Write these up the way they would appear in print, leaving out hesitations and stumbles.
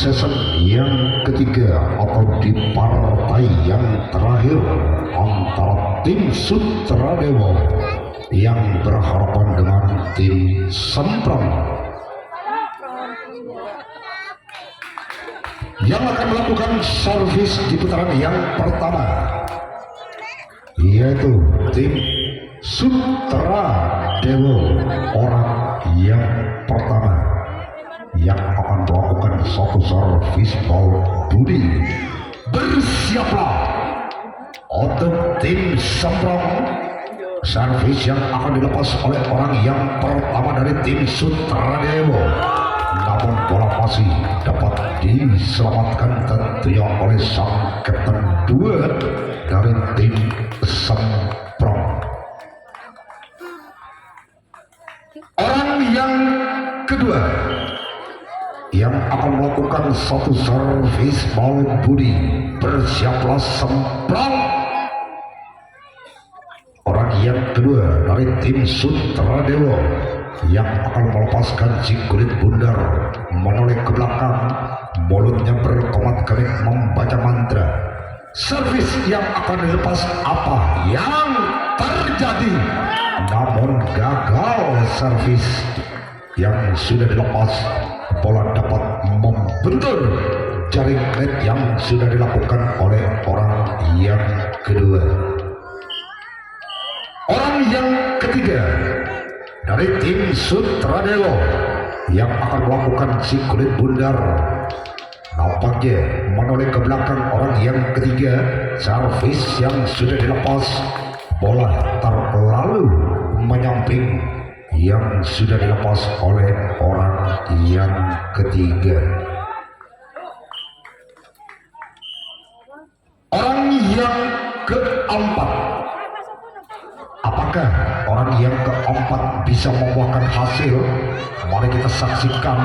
season yang ketiga atau di partai yang terakhir antara tim Sutradewa yang berhadapan dengan tim Semprong yang akan melakukan servis di putaran yang pertama, yaitu tim Sutradewa orang yang pertama yang akan melakukan satu servis ball budi. Bersiaplah untuk tim Semprong, servis yang akan dilepas oleh orang yang pertama dari tim Sutradewa. Namun bola masih dapat diselamatkan tentunya oleh sang kapten 2 dari tim Semprong. Orang yang kedua yang akan melakukan satu servis ball budi. Bersiaplah Semprong. Orang yang kedua dari tim Sutradewa yang akan melepaskan si kulit bundar menoleh ke belakang, mulutnya bertomat kerik membaca mantra. Servis yang akan dilepas apa yang terjadi? Namun gagal servis yang sudah dilepas. Bola dapat membentur jaring net yang sudah dilakukan oleh orang yang kedua. Orang yang ketiga dari tim Sutradewa yang akan melakukan si kulit bundar nampaknya menoleh ke belakang orang yang ketiga. Servis yang sudah dilepas, bola terlalu menyamping yang sudah dilepas oleh orang yang ketiga. Orang yang keempat, apakah orang yang keempat bisa membuahkan hasil? Mari kita saksikan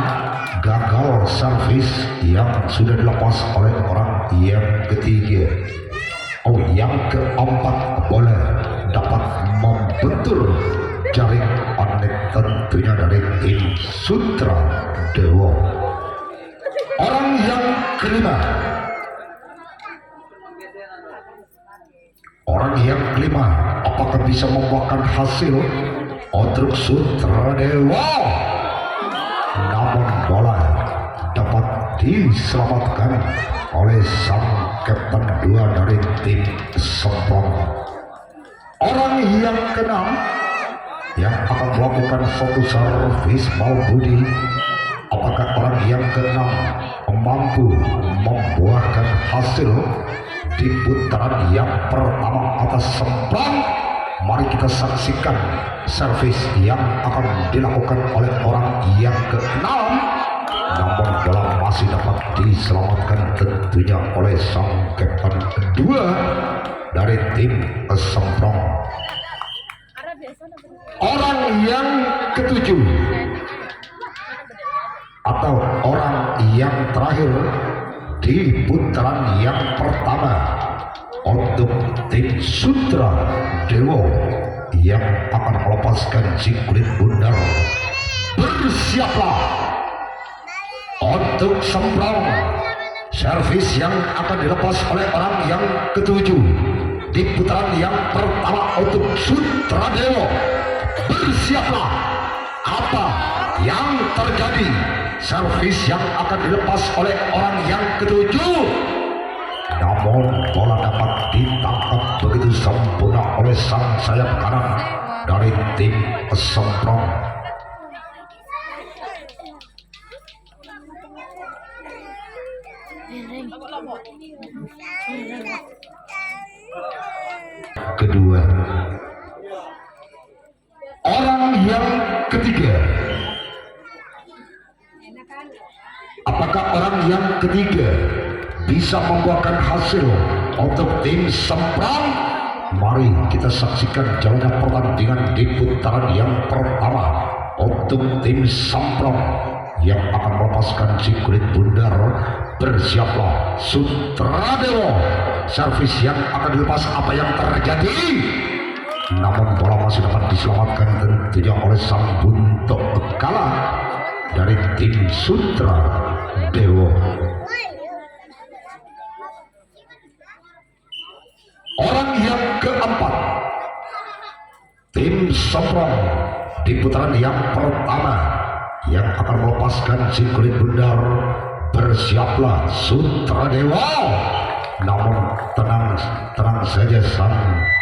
gagal servis yang sudah dilepas oleh orang yang ketiga. Oh, yang keempat bola dapat membentur jaring net tentunya dari tim Sutradewa. Orang yang kelima, orang yang kelima apakah bisa membuahkan hasil untuk Sutradewa? Namun bola dapat diselamatkan oleh sang kapten 2 dari tim Semprong. Orang yang keenam yang akan melakukan satu servis ball budi. Apakah orang yang keenam mampu membuahkan hasil di putaran yang pertama atas Semprong? Mari kita saksikan servis yang akan dilakukan oleh orang yang keenam. Namun bola masih dapat diselamatkan tentunya oleh sang kapten 2 dari tim Semprong. Orang yang ketujuh atau orang yang terakhir di putaran yang pertama untuk tim Sutradewa yang akan melepaskan si kulit bundar. Bersiaplah untuk Semprong, servis yang akan dilepas oleh orang yang ketujuh di putaran yang pertama untuk Sutradewa. Bersiaplah, apa yang terjadi? Servis yang akan dilepas oleh orang yang ketujuh. Namun bola dapat ditangkap begitu sempurna oleh sang sayap kanan dari tim Semprong. Kedua, orang yang ketiga, apakah orang yang ketiga bisa membuahkan hasil untuk tim Semprong? Mari kita saksikan jalannya pertandingan di putaran yang pertama untuk tim Semprong yang akan melepaskan si kulit bundar. Bersiaplah Sutradewa, servis yang akan dilepas apa yang terjadi? Namun bola masih dapat diselamatkan tentunya oleh sang buntok kala dari tim Sutradewa. tim Somprong di putaran yang pertama yang akan melepaskan si kulit bundar. Bersiaplah Sutradewa. Namun tenang saja, sang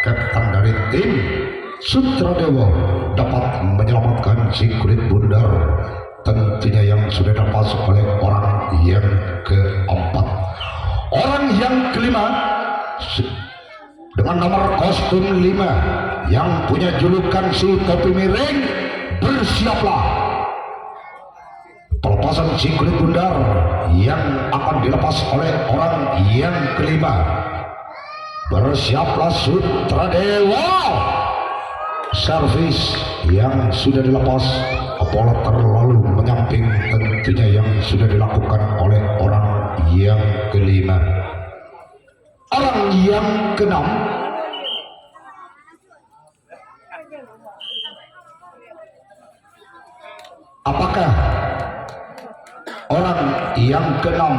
kapten dari tim Sutradewa dapat menyelamatkan si kulit bundar, tentunya yang sudah dilepas oleh orang yang keempat. Orang yang kelima dengan nomor kostum 5 yang punya julukan si topi miring. Bersiaplah pelepasan si kulit bundar yang akan dilepas oleh orang yang kelima. Bersiaplah Sutradewa. Servis yang sudah dilepas, bola terlalu menyamping, tentunya yang sudah dilakukan oleh orang yang kelima. Orang yang keenam apakah orang yang keenam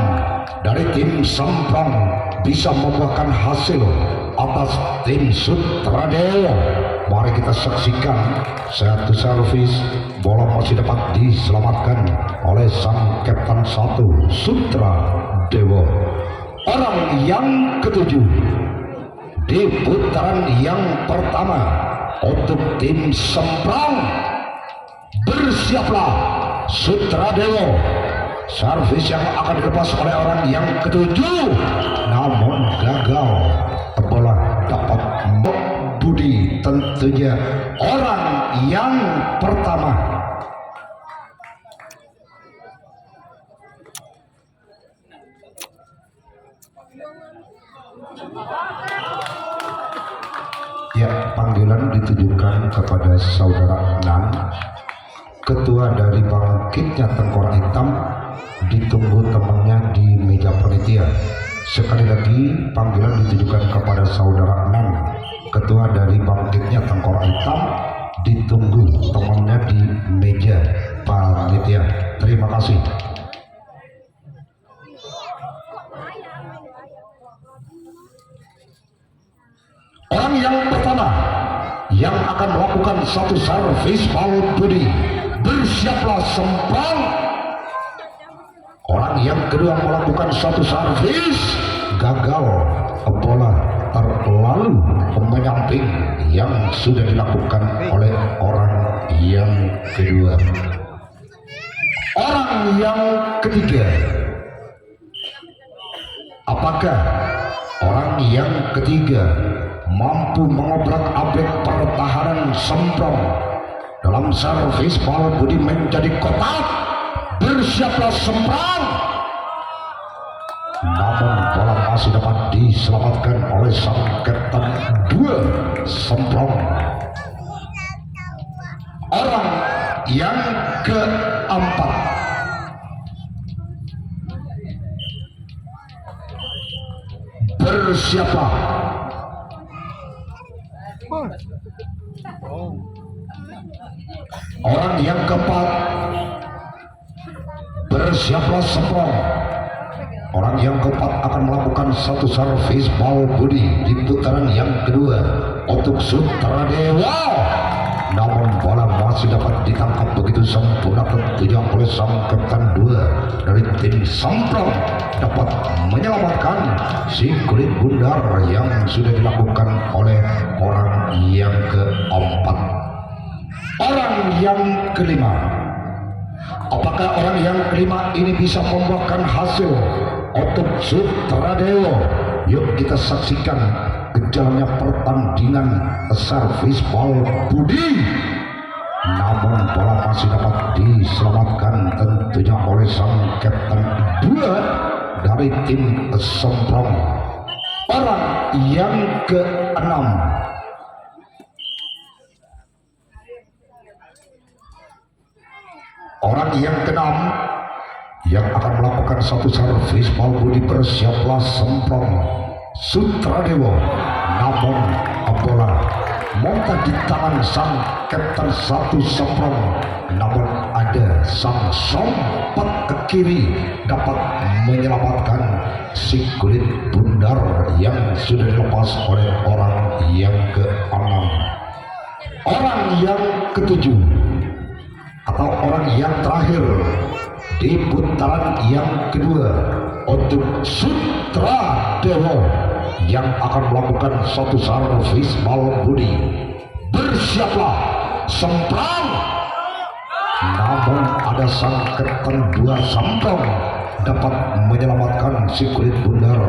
dari tim Somprong bisa membuahkan hasil atas tim Sutradewa? Mari kita saksikan. Satu servis, bola masih dapat diselamatkan oleh sang kapten 1 Sutradewa. Orang yang ketujuh di putaran yang pertama untuk tim Somprong. Bersiaplah Sutradewa. Servis yang akan dilepas oleh orang yang ketujuh, namun gagal. Bola dapat Budi, tentunya orang yang pertama. Ya, panggilan ditujukan kepada saudara Nan, ketua dari Bangkitnya Tengkorak Hitam. Ditunggu temannya di meja panitia. Sekali lagi panggilan ditujukan kepada saudara Nan, ketua dari Bangkitnya Tengkorak Hitam. Ditunggu temannya di meja panitia. Terima kasih. Orang yang pertama yang akan melakukan satu servis bal Budi. Bersiaplah Somprong. Orang yang kedua melakukan satu servis, gagal. Bola terlalu menyamping yang sudah dilakukan oleh orang yang kedua. Orang yang ketiga, apakah orang yang ketiga mampu mengobrak-abrik pertahanan Somprong dalam servis bal Budi menjadi kotak? Bersiaplah Somprong. Namun bola masih dapat diselamatkan oleh sang kapten 2 Somprong. Orang yang keempat, bersiaplah orang yang keempat. Bersiaplah Somprong. Orang yang keempat akan melakukan satu servis bal Budi di putaran yang kedua untuk Sutradewa. Namun bola masih dapat ditangkap begitu sempurna, tentunya oleh sang kapten 2 dari tim Somprong, dapat menyelamatkan si kulit bundar yang sudah dilakukan oleh orang yang keempat. Orang yang kelima, apakah orang yang kelima ini bisa membuahkan hasil untuk Sutradewa? Yuk kita saksikan berjalannya pertandingan servis bal Budi. Namun bola masih dapat diselamatkan, tentunya oleh sang kapten 2 dari tim Somprong. Orang yang keenam, orang yang keenam yang akan melakukan satu servis bal Budi. Bersiaplah Somprong Sutradewa. Namun bola monta di tangan sang kapten 1 Somprong, namun ada sang sompat ke kiri dapat menyelamatkan si kulit bundar yang sudah dilepas oleh orang yang keenam. orang yang ketujuh atau orang yang terakhir di putaran yang kedua untuk Sutra Dewa yang akan melakukan satu servis bal budi. Bersiaplah, semprong. Namun ada sangkatan dua samprong dapat menyelamatkan si kulit bundar.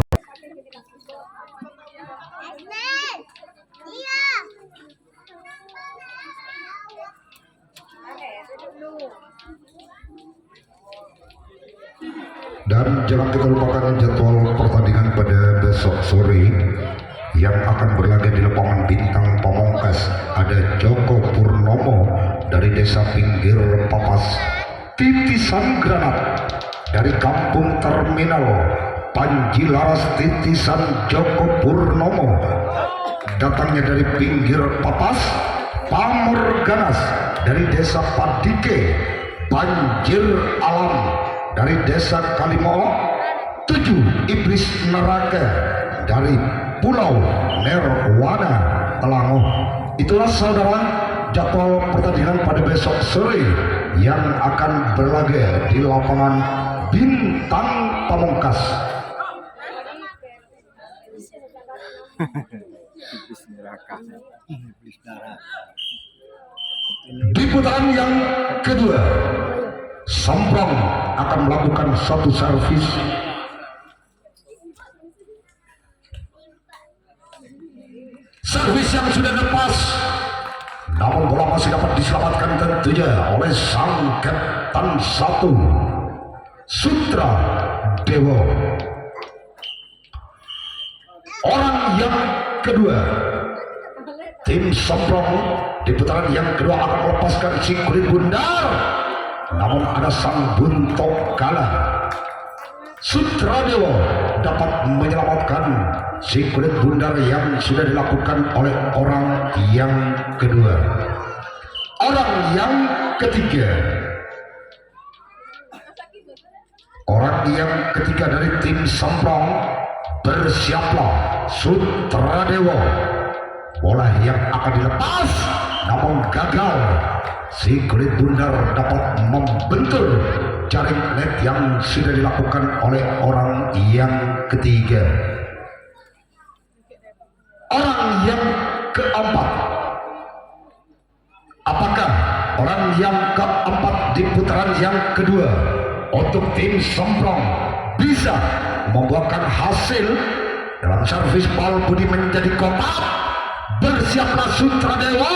Dan jangan kita lupakan jadwal pertandingan pada besok sore yang akan berlaga di lapangan Bintang Pamungkas. Ada Joko Purnomo dari desa pinggir Papas, titisan granat dari kampung Terminal, Panji Laras titisan Joko Purnomo datangnya dari pinggir Papas, Pamor Ganas dari desa Padike, Banjir Alam dari desa Kalimo, 7 Iblis Neraka dari Pulau Nirwana Telangoh. Itulah saudara jadwal pertandingan pada besok sore yang akan berlaga di lapangan Bintang Pamungkas. Di putaran yang kedua, Samprong akan melakukan satu servis. Servis yang sudah lepas, namun bola masih dapat diselamatkan tentunya oleh sang Kapten 1 Sutra Dewa. Orang yang kedua, tim Samprong di putaran yang kedua akan melepaskan si kulit bundar. Namun ada sang buntok kalah. Sutra Dewa dapat menyelamatkan si kulit bundar yang sudah dilakukan oleh orang yang kedua. Orang yang ketiga, dari tim Samprong, bersiaplah Sutra Dewa. Bola yang akan dilepas namun gagal. Si kulit bundar dapat membentur jaring net yang sudah dilakukan oleh orang yang ketiga. Orang yang keempat, apakah orang yang keempat di putaran yang kedua untuk tim Samprong bisa membuahkan hasil dalam servis bal budi menjadi kotak? Bersiaplah Sutra Dewa.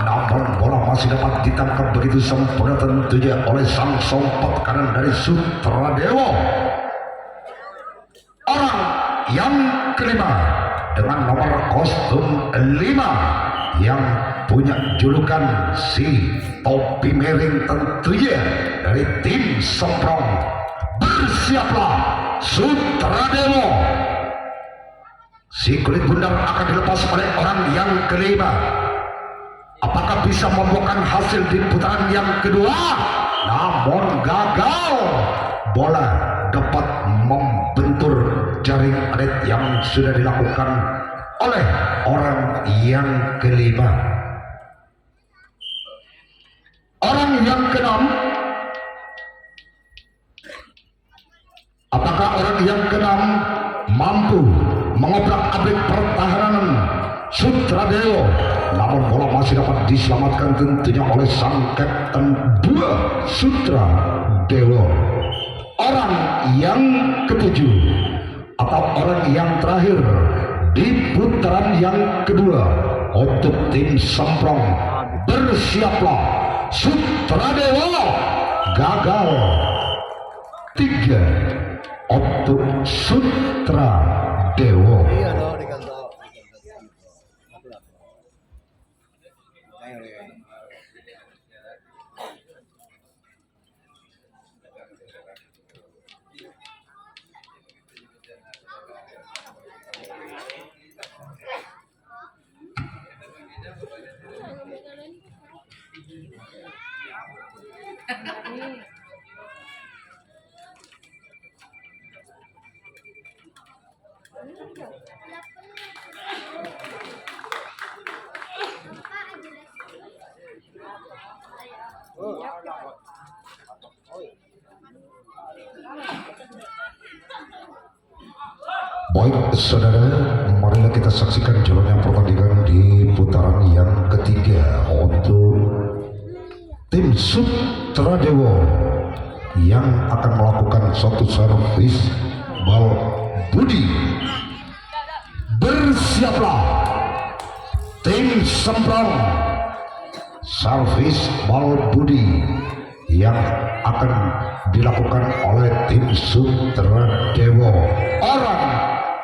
Namun bola masih dapat ditangkap begitu sempurna tentunya oleh sang sompat kanan dari Sutra Dewa. Orang yang kelima dengan nomor kostum 5 yang punya julukan si topi miring tentunya dari tim Samprong. Bersiaplah Sutra Dewa. Si kulit bundar akan dilepas oleh orang yang kelima. Apakah bisa membuahkan hasil di putaran yang kedua? Namun gagal. Bola dapat membentur jaring net yang sudah dilakukan oleh orang yang kelima. Orang yang keenam, apakah orang yang keenam mampu mengobrak-abrik pertahanan Sutra Dewa? Namun bola masih dapat diselamatkan tentunya oleh sang Kapten 2 Sutra Dewa. Orang yang ketujuh atau orang yang terakhir di putaran yang kedua untuk tim Samprong. Bersiaplah Sutra Dewa. Gagal. 3 untuk Sutra Dewa. Baik saudara, marilah kita saksikan jalannya pertandingan di putaran yang ketiga untuk tim Sutradewo yang akan melakukan suatu servis bal budi. Bersiaplah tim Semprong, servis bal budi yang akan dilakukan oleh tim Sutradewo. Orang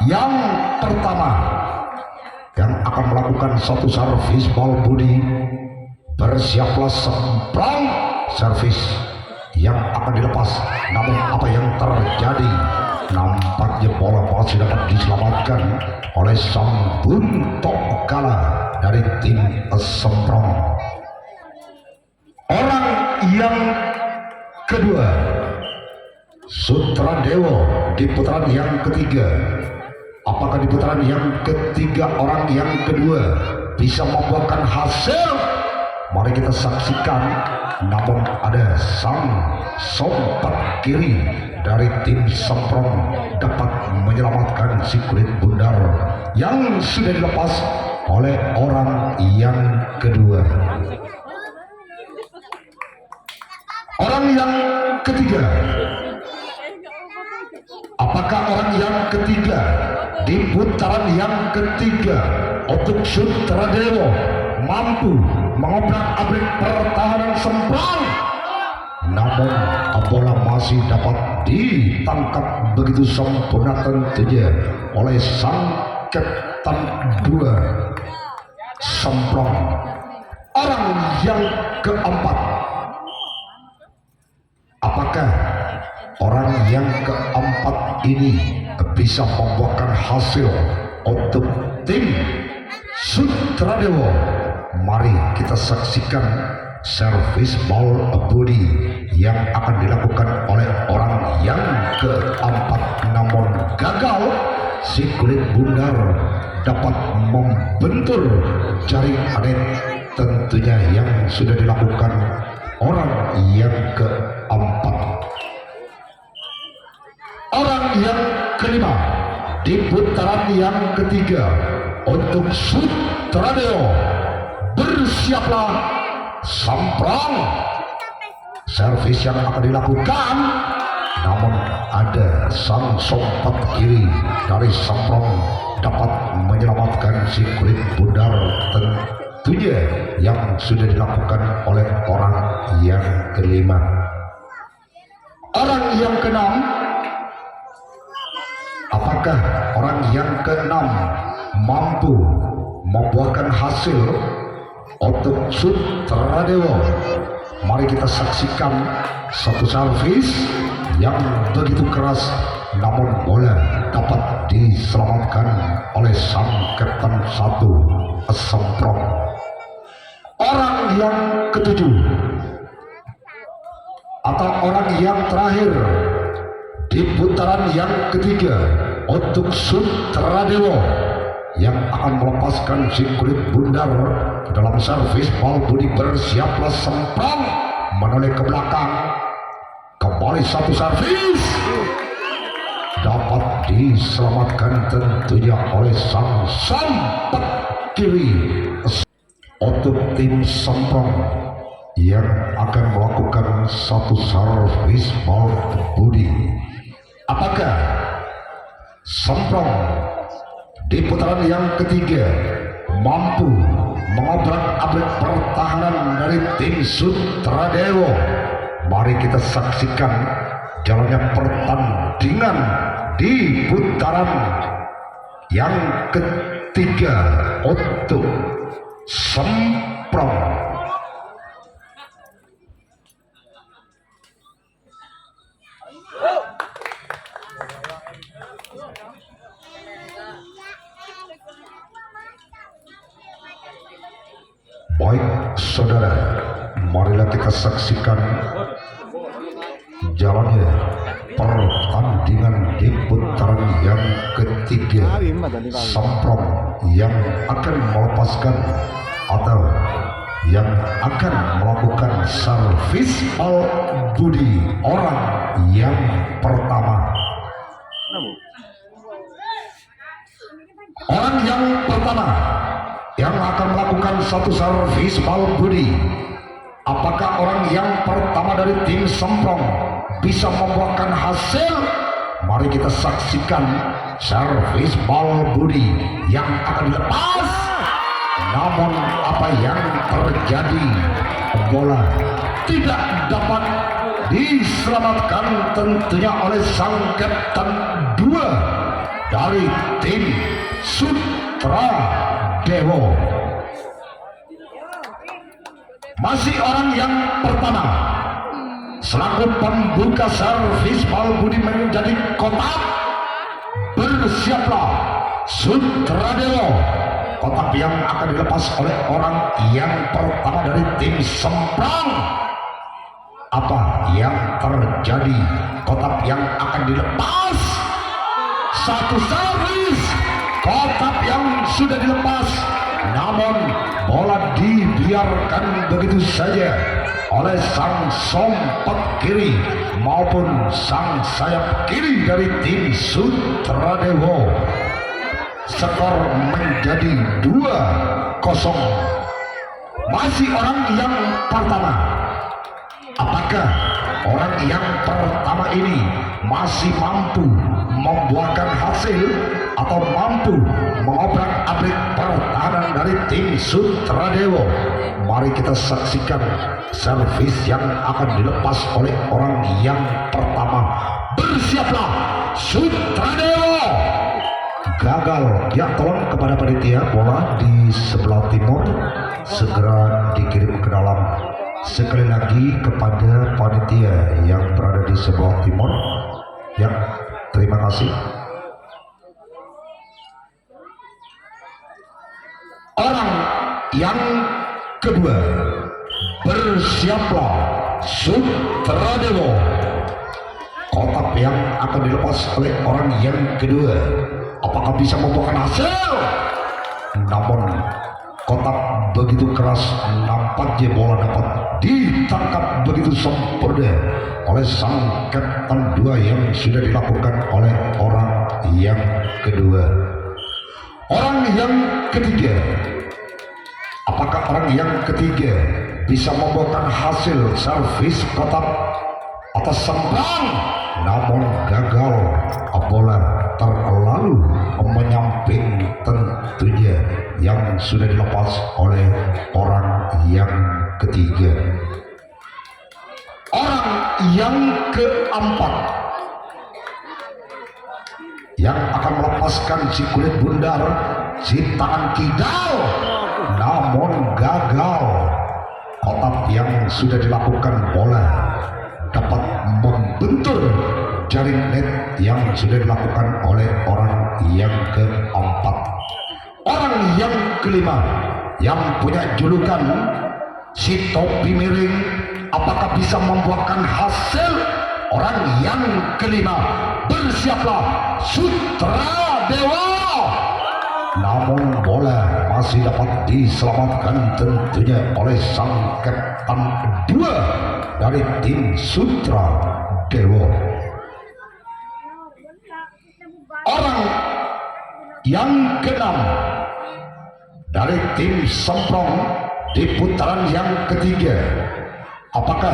yang pertama yang akan melakukan satu servis bal budi, bersiaplah Semprong, servis yang akan dilepas. Namun apa yang terjadi? Nampaknya bola masih dapat diselamatkan oleh sang Buntok Kala dari tim Semprong. Orang yang kedua, Sutradewo di putaran yang ketiga. Apakah di putaran yang ketiga orang yang kedua bisa membuahkan hasil? Mari kita saksikan. Namun ada sang sompat kiri dari tim Semprong dapat menyelamatkan si kulit bundar yang sudah dilepas oleh orang yang kedua. Orang yang ketiga, apakah orang yang ketiga di putaran yang ketiga untuk Sutradewo mampu mengobrak-abrik pertahanan Semprong? Namun bola masih dapat ditangkap begitu sempurna tentunya oleh sang Kapten 2 Semprong. Orang yang keempat, apakah orang yang keempat ini bisa membuahkan hasil untuk tim Sutradewo? Mari kita saksikan servis bal budi yang akan dilakukan oleh orang yang keempat. Namun gagal, si kulit bundar dapat membentur jaring anet tentunya yang sudah dilakukan orang yang keempat. Orang yang kelima di putaran yang ketiga untuk Sutradewo, bersiaplah Semprong, servis yang akan dilakukan. Namun ada sang sompat kiri dari Semprong dapat menyelamatkan si kulit bundar tentunya yang sudah dilakukan oleh orang yang kelima. Orang yang keenam, apakah orang yang keenam mampu membuahkan hasil untuk Sutradewo? Mari kita saksikan satu servis yang begitu keras, namun bola dapat diselamatkan oleh sang Kapten 1 Semprong. Orang yang ketujuh atau orang yang terakhir di putaran yang ketiga untuk Sutradewo yang akan melepaskan si kulit bundar dalam servis bal budi. Bersiaplah Semprong menoleh ke belakang, kembali satu servis dapat diselamatkan tentunya oleh sang sompat kiri untuk tim Semprong yang akan melakukan satu servis bal budi. Apakah Semprong di putaran yang ketiga mampu mengobrak-abrik pertahanan dari tim Sutradewo? Mari kita saksikan jalannya pertandingan di putaran yang ketiga untuk Semprong. Baik saudara, marilah kita saksikan jalannya pertandingan di putaran yang ketiga. Semprong yang akan melepaskan atau yang akan melakukan servis bal budi. Orang yang pertama, Orang yang pertama yang akan melakukan satu servis bal budi, apakah orang yang pertama dari tim Semprong bisa membuahkan hasil? Mari kita saksikan servis bal budi yang akan dilepas. Namun apa yang terjadi? Bola tidak dapat diselamatkan tentunya oleh sang kapten 2 dari tim Sutradewo. Masih orang yang pertama selaku pembuka servis bal budi menjadi kotak. Bersiaplah Sutradewo. Kotak yang akan dilepas oleh orang yang pertama dari tim Semprong. Apa yang terjadi? Kotak yang akan dilepas. Satu servis kotak yang sudah dilepas, namun bola dibiarkan begitu saja oleh sang sompet kiri maupun sang sayap kiri dari tim Sutradewo. Skor menjadi 2-0. Masih orang yang pertama. Apakah orang yang pertama ini masih mampu membuahkan hasil atau mampu mengobrak-abrik pertahanan dari tim Sutradewo? Mari kita saksikan servis yang akan dilepas oleh orang yang pertama. Bersiaplah Sutradewo. Gagal. Ya, tolong kepada panitia, bola di sebelah timur segera dikirim ke dalam. Sekali lagi kepada panitia yang berada di sebelah timur, ya, terima kasih. Orang yang kedua, bersiaplah Sutradewo. Kotak yang akan dilepas oleh orang yang kedua, apakah bisa membuahkan hasil? Namun kotak begitu keras, nampaknya bola dapat ditangkap begitu sempurna oleh sang kapten 2 yang sudah dilakukan oleh orang yang kedua. Orang yang ketiga, apakah orang yang ketiga bisa membuahkan hasil servis kotak atas Semprong? Namun gagal, bola terlalu menyamping tentunya yang sudah dilepas oleh orang yang ketiga. Orang yang keempat yang akan melepaskan si kulit bundar, si tangan kidal, namun gagal. Kotak yang sudah dilakukan bola dapat membentur jaring net yang sudah dilakukan oleh orang yang keempat. Orang yang kelima yang punya julukan si topi miring, apakah bisa membuahkan hasil? Orang yang kelima, bersiaplah Sutradewo. Namun bola masih dapat diselamatkan tentunya oleh sang kapten 2 dari tim Sutradewo. Orang yang keenam dari tim Semprong di putaran yang ketiga, apakah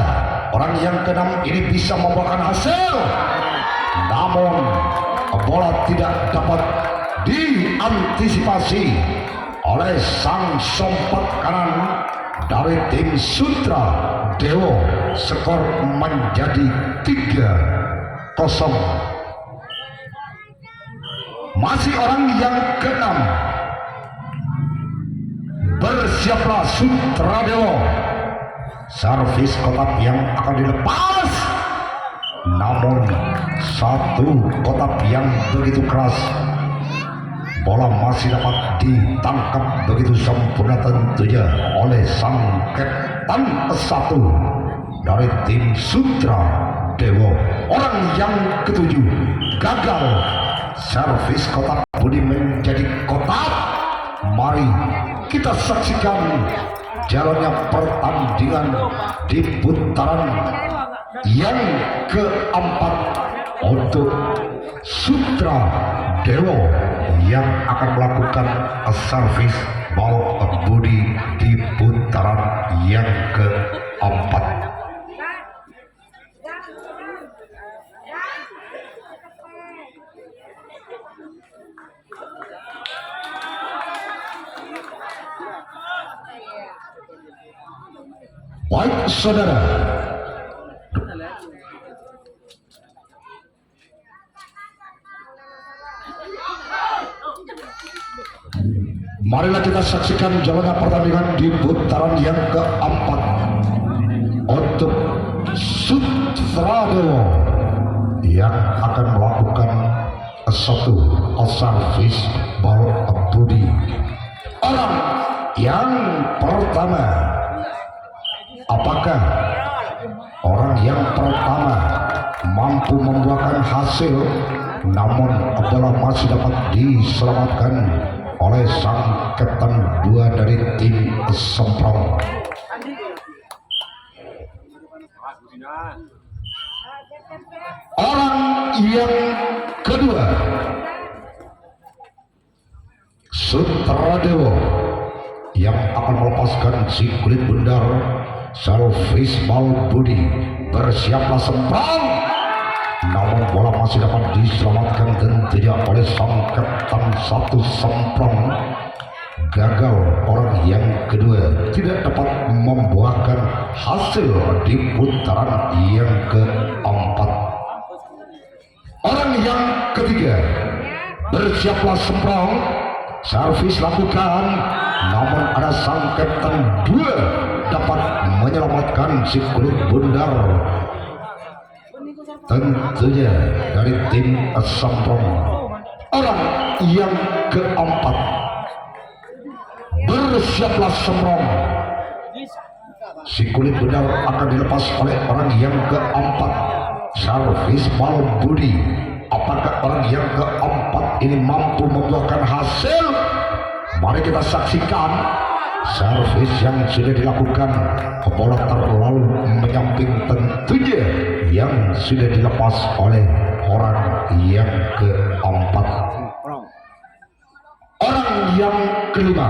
orang yang keenam ini bisa membuahkan hasil? Namun bola tidak dapat diantisipasi oleh sang sompet kanan dari tim Sutradewo. Skor menjadi 3-0. Masih orang yang keenam, bersiaplah Sutradewo. Servis kotak yang akan dilepas, namun satu kotak yang begitu keras, bola masih dapat ditangkap begitu sempurna tentunya oleh sang kapten 1 dari tim Sutradewo. Orang yang ketujuh gagal. Servis kotak budi menjadi kotak. Mari kita saksikan jalannya pertandingan di putaran yang keempat. untuk Sutra Dewo yang akan melakukan servis ball body di putaran yang keempat. Baik saudara, marilah kita saksikan jalannya pertandingan di putaran yang keempat untuk Sutra Dewo yang akan melakukan satu servis ball body. Orang yang pertama, apakah orang yang pertama mampu membuahkan hasil, namun bola masih dapat diselamatkan oleh sang kapten dua dari tim Semprong. Orang yang kedua, Sutra Dewo yang akan melepaskan si kulit bundar servis ball body. Bersiaplah Semprong, namun bola masih dapat diselamatkan tentunya oleh sang kapten satu Semprong. Gagal orang yang kedua, tidak dapat membuahkan hasil di putaran yang keempat. Orang yang ketiga, bersiaplah Semprong, servis lakukan, namun ada sang kapten dua dapat menyelamatkan si kulit bundar tentunya dari tim Semprong. Orang yang keempat, bersiaplah Semprong, si kulit bundar akan dilepas oleh orang yang keempat, servis ball body. Apakah orang yang keempat ini mampu membuahkan hasil? Mari kita saksikan servis yang sudah dilakukan. Bola terlalu menyamping tentunya yang sudah dilepas oleh orang yang keempat. Orang yang kelima,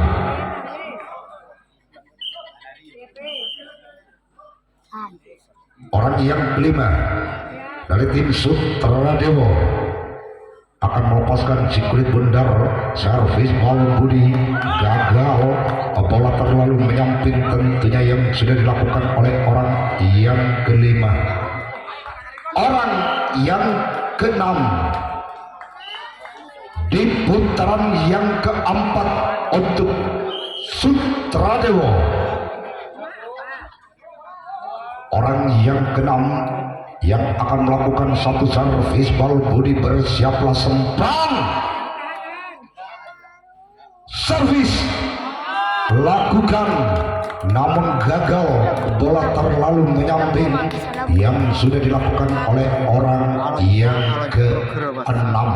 orang yang kelima dari tim Sutra Dewo akan melepaskan si kulit bundar servis ball body. Gagal, bola terlalu menyamping tentunya yang sudah dilakukan oleh orang yang kelima. Orang yang keenam di putaran yang keempat untuk Sutra Dewo. Orang yang keenam yang akan melakukan satu servis ball body. Bersiaplah Semprong, servis lakukan, namun gagal, bola terlalu menyamping yang sudah dilakukan oleh orang yang keenam.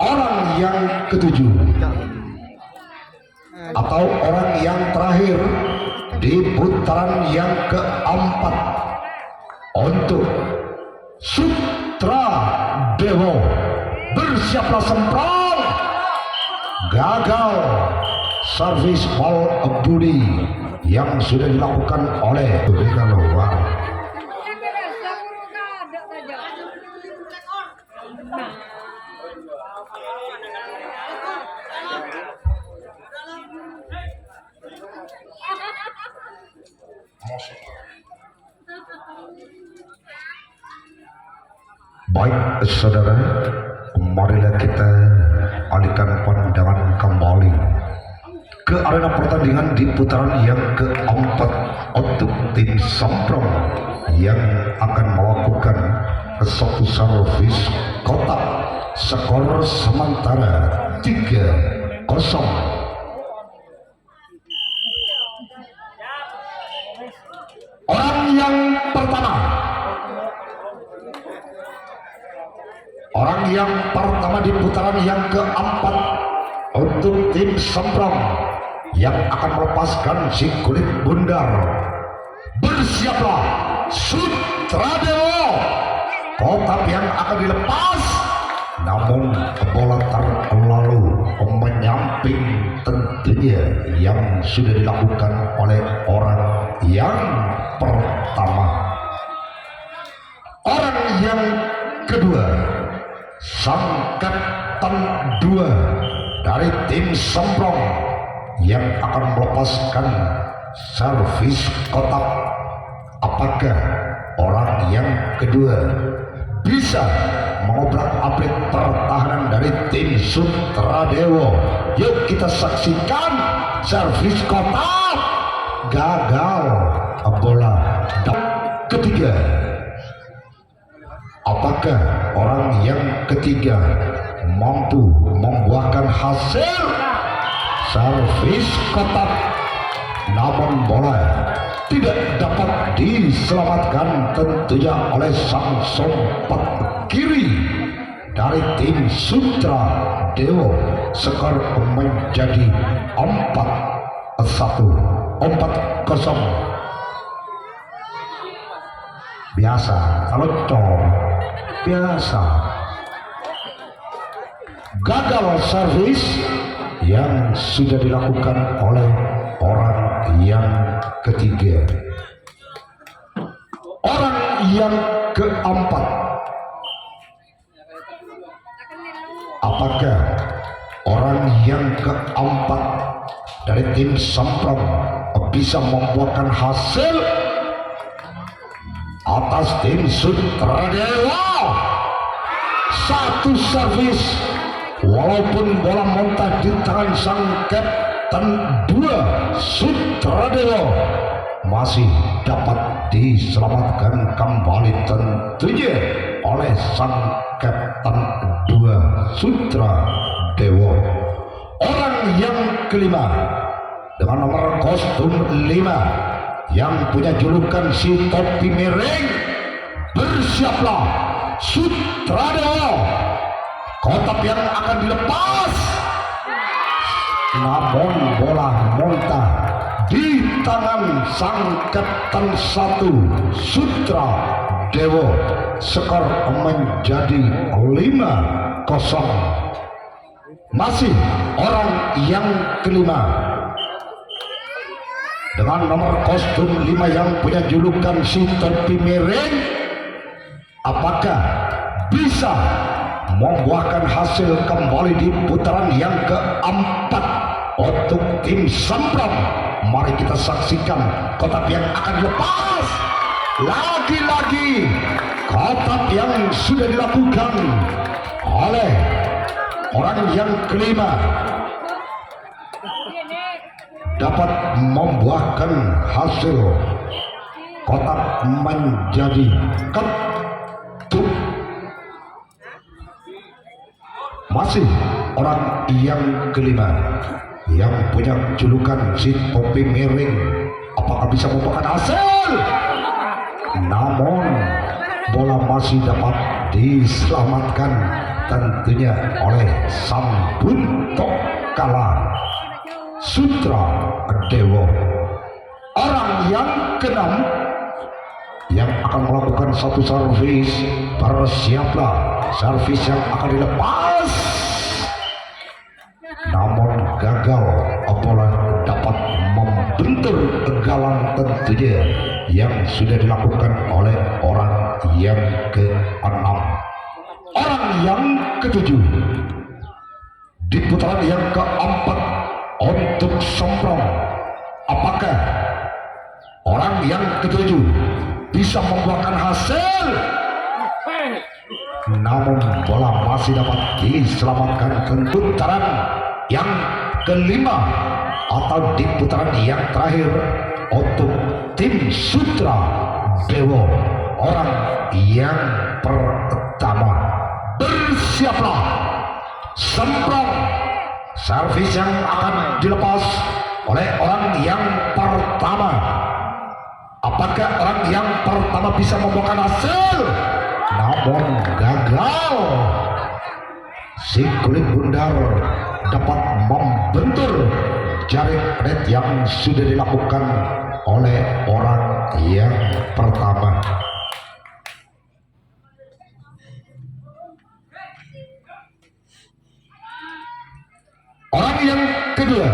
Orang yang ketujuh atau orang yang terakhir di putaran yang keempat untuk Sutra Dewo. Bersiaplah Semprong, gagal, servis ball body yang sudah dilakukan oleh luar. Baik saudara, marilah kita alihkan pandangan kembali ke arena pertandingan di putaran yang keempat untuk tim Semprong yang akan melakukan satu servis kotak. Skor sementara 3-0. Orang yang pertama, orang yang pertama di putaran yang keempat untuk tim Semprong yang akan melepaskan si kulit bundar. Bersiaplah Sutra Dewo. kotak yang akan dilepas, namun bola terlalu menyamping tentunya yang sudah dilakukan oleh orang yang pertama. Orang yang kedua, sang kapten 2 dari tim Semprong yang akan melepaskan servis kotak. Apakah orang yang kedua bisa mengobrak-abrik pertahanan dari tim Sutradewo? Yuk kita saksikan servis kotak gagal, bola ketiga. Apakah orang yang ketiga mampu membuahkan hasil servis kotak, namun bola tidak dapat diselamatkan tentunya oleh sang sompat kiri dari tim Sutradewo. Skor menjadi 4-1, 4-0. Biasa kalau biasa gagal servis yang sudah dilakukan oleh orang yang ketiga. Orang yang keempat, apakah orang yang keempat dari tim Semprong bisa membuahkan hasil atas tim Sutradewa? Satu servis, walaupun bola mentah di tangan sang kapten 2 Sutradewo, masih dapat diselamatkan kembali tentunya oleh sang kapten 2 Sutradewo. Orang yang kelima dengan nomor kostum 5 yang punya julukan si topi miring, bersiaplah Sutradewo. Kotak yang akan dilepas, namun bola mentah di tangan sang kapten 1 Sutradewo. Skor menjadi 5-0. Masih orang yang kelima dengan nomor kostum 5 yang punya julukan si topi miring, apakah bisa membuahkan hasil kembali di putaran yang keempat untuk tim Semprong? Mari kita saksikan kotak yang akan dilepas. Lagi-lagi kotak yang sudah dilakukan oleh orang yang kelima dapat membuahkan hasil kotak menjadi ketuk. Masih orang yang kelima yang punya julukan si topi miring, apakah bisa membuahkan hasil? Namun bola masih dapat diselamatkan tentunya oleh sang buntok kala Sutradewo. Orang yang keenam yang akan melakukan satu servis, bersiaplah servis yang akan dilepas, namun gagal, bola dapat membentur galang tentunya yang sudah dilakukan oleh orang yang keenam. Orang yang ketujuh di putaran yang keempat untuk Semprong, apakah orang yang ketujuh bisa membuahkan hasil? Namun bola masih dapat diselamatkan ke putaran yang kelima atau di putaran yang terakhir untuk tim Sutradewo. Orang yang pertama, bersiaplah Semprong. Servis yang akan dilepas oleh orang yang pertama. Apakah orang yang pertama bisa membuahkan hasil? Namun gagal. Si kulit bundar dapat membentur jaring net yang sudah dilakukan oleh orang yang pertama. kedua.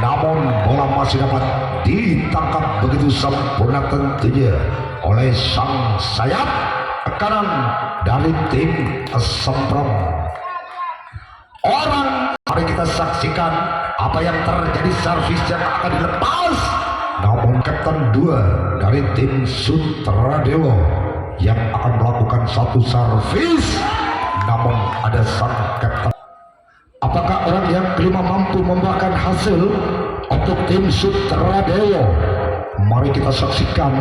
Namun bola masih dapat ditangkap begitu sempurna tentunya oleh sang sayap kanan dari tim Semprong. Mari kita saksikan apa yang terjadi, servis yang akan dilepas. Namun Kapten 2 dari tim Sutradewa yang akan melakukan satu servis. Namun ada sang kapten. Apakah orang yang kelima mampu membuahkan hasil untuk tim Sutradewa? Mari kita saksikan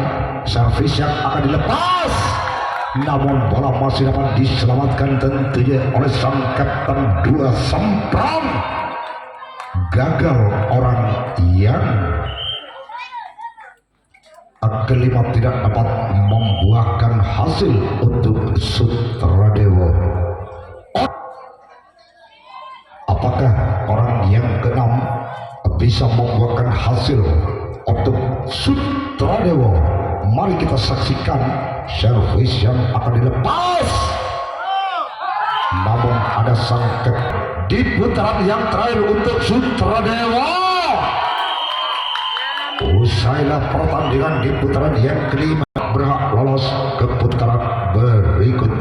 servis yang akan dilepas. Namun bola masih dapat diselamatkan tentunya oleh sang Kapten 2 Semprong. Gagal orang yang kelima tidak dapat membuahkan hasil untuk Sutradewa. Apakah orang yang keenam bisa membuahkan hasil untuk Sutradewa? Mari kita saksikan servis yang akan dilepas. Namun ada sang di putaran yang terakhir untuk Sutradewa. Usailah pertandingan di putaran yang kelima.